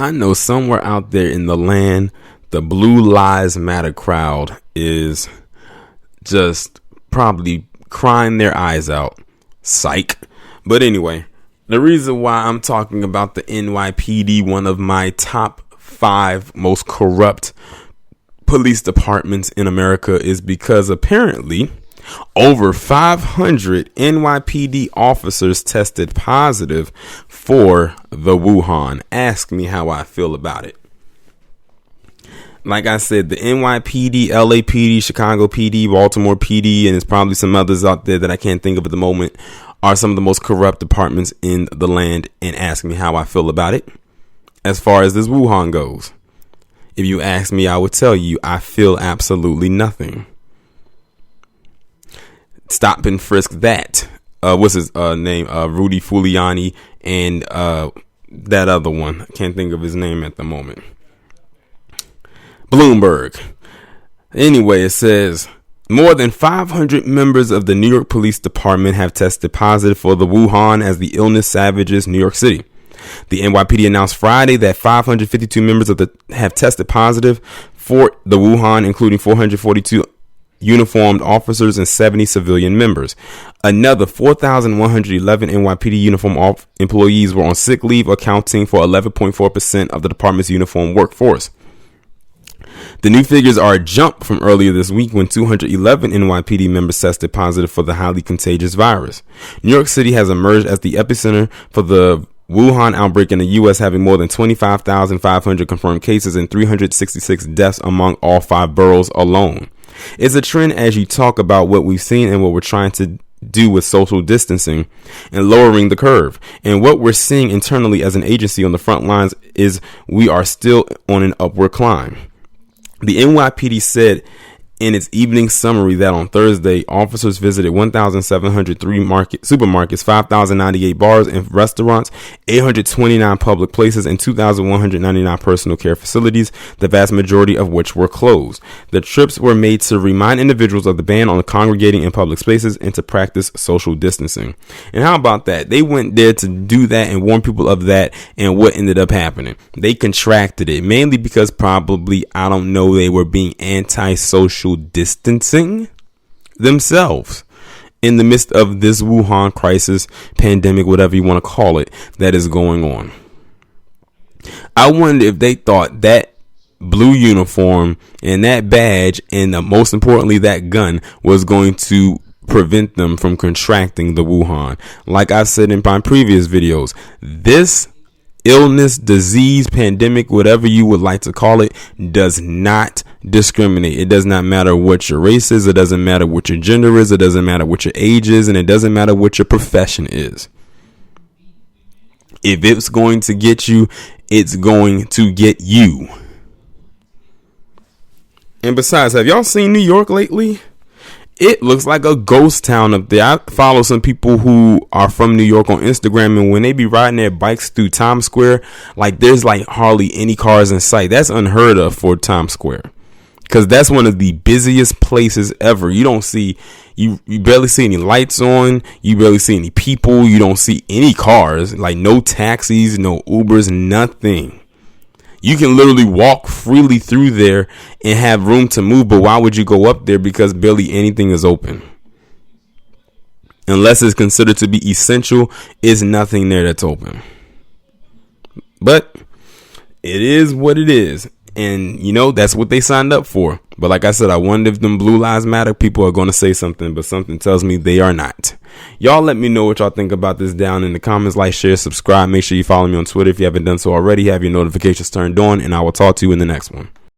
I know somewhere out there in the land, the Blue Lives Matter crowd is just probably crying their eyes out. Psych. But anyway, the reason why I'm talking about the NYPD, one of my top 5 most corrupt police departments in America, is because apparently over 500 NYPD officers tested positive for the Wuhan. Ask me how I feel about it. Like I said, the NYPD, LAPD, Chicago PD, Baltimore PD, and there's probably some others out there that I can't think of at the moment, are some of the most corrupt departments in the land. And ask me how I feel about it as far as this Wuhan goes. If you ask me, I would tell you I feel absolutely nothing. Stop and frisk that. What's his name? Rudy Giuliani and that other one. I can't think of his name at the moment. Bloomberg. Anyway, it says more than 500 members of the New York Police Department have tested positive for the Wuhan as the illness ravages New York City. The NYPD announced Friday that 552 members have tested positive for the Wuhan, including 442 uniformed officers and 70 civilian members. Another 4,111 NYPD uniform employees were on sick leave, accounting for 11.4% of the department's uniform workforce. The new figures are a jump from earlier this week when 211 NYPD members tested positive for the highly contagious virus. New York City has emerged as the epicenter for the Wuhan outbreak in the U.S., having more than 25,500 confirmed cases and 366 deaths among all 5 boroughs alone. It's a trend as you talk about what we've seen and what we're trying to do with social distancing and lowering the curve. And what we're seeing internally as an agency on the front lines is we are still on an upward climb. The NYPD said in its evening summary that on Thursday, officers visited 1,703 supermarkets, 5,098 bars and restaurants, 829 public places, and 2,199 personal care facilities, the vast majority of which were closed. The trips were made to remind individuals of the ban on congregating in public spaces and to practice social distancing. And how about that? They went there to do that and warn people of that, and what ended up happening? They contracted it, mainly because probably, I don't know, they were being anti-social distancing themselves in the midst of this Wuhan crisis, pandemic, whatever you want to call it, that is going on. I wonder if they thought that blue uniform and that badge and most importantly that gun was going to prevent them from contracting the Wuhan. Like I said in my previous videos, this illness, disease, pandemic, whatever you would like to call it, does not discriminate. It does not matter what your race is. It doesn't matter what your gender is. It doesn't matter what your age is. And it doesn't matter what your profession is. If it's going to get you, it's going to get you. And besides, have y'all seen New York lately? It looks like a ghost town up there. I follow some people who are from New York on Instagram, and when they be riding their bikes through Times Square, like there's like hardly any cars in sight. That's unheard of for Times Square, because that's one of the busiest places ever. You don't see, you barely see any lights on. You barely see any people. You don't see any cars, like no taxis, no Ubers, nothing. You can literally walk freely through there and have room to move. But why would you go up there? Because barely anything is open. Unless it's considered to be essential, there's nothing there that's open. But it is what it is. And, you know, that's what they signed up for. But like I said, I wonder if them Blue Lives Matter people are going to say something. But something tells me they are not. Y'all let me know what y'all think about this down in the comments. Like, share, subscribe. Make sure you follow me on Twitter if you haven't done so already. Have your notifications turned on. And I will talk to you in the next one.